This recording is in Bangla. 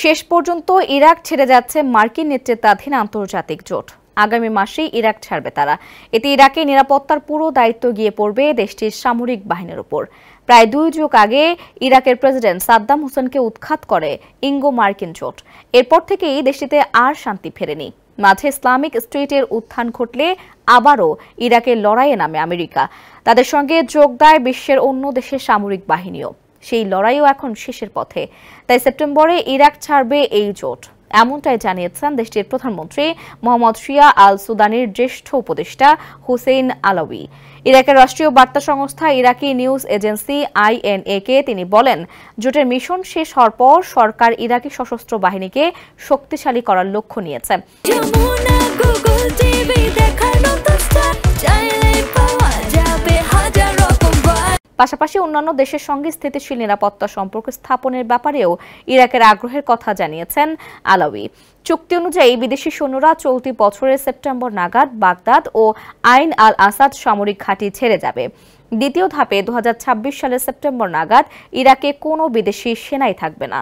শেষ পর্যন্ত ইরাক ছেড়ে যাচ্ছে মার্কিন নেতৃত্বাধীন আন্তর্জাতিক জোট। আগামী মাসেই ইরাক ছাড়বে তারা। এতে ইরাকের নিরাপত্তার পুরো দায়িত্ব গিয়ে পড়বে দেশটির সামরিক বাহিনীর উপর। প্রায় 2 যুগ আগে ইরাকের প্রেসিডেন্ট সাদ্দাম হোসেনকে উৎখাত করে ইঙ্গো মার্কিন জোট। এরপর থেকেই দেশটিতে আর শান্তি ফেরেনি। মাঝে ইসলামিক স্টেটের উত্থান ঘটলে আবারও ইরাকের লড়াইয়ে নামে আমেরিকা। তাদের সঙ্গে যোগ দেয় বিশ্বের অন্য দেশের সামরিক বাহিনীও। সেই লড়াইও এখন শেষের পথে। তাই সেপ্টেম্বরে ইরাক ছাড়বে এই জোট, এমনটাই জানিয়েছেন দেশটির প্রধানমন্ত্রী মোহাম্মদ শিয়া আল সুদানির জ্যেষ্ঠ উপদেষ্টা হুসেইন আলাউই। ইরাকের রাষ্ট্রীয় বার্তা সংস্থা ইরাকি নিউজ এজেন্সি INA কে তিনি বলেন, জোটের মিশন শেষ হওয়ার পর সরকার ইরাকি সশস্ত্র বাহিনীকে শক্তিশালী করার লক্ষ্য নিয়েছে। পাশাপাশি অন্যান্য দেশের সঙ্গে স্থিতিশীল নিরাপত্তা সম্পর্ক স্থাপনের ব্যাপারেও ইরাকের আগ্রহের কথা জানিয়েছেন আলাউই। চুক্তি অনুযায়ী বিদেশি সৈন্যরা চলতি বছরের সেপ্টেম্বর নাগাদ বাগদাদ ও আইন আল আসাদ সামরিক ঘাঁটি ছেড়ে যাবে। দ্বিতীয় ধাপে 2026 সালের সেপ্টেম্বর নাগাদ ইরাকে কোনো বিদেশি সেনাই থাকবে না।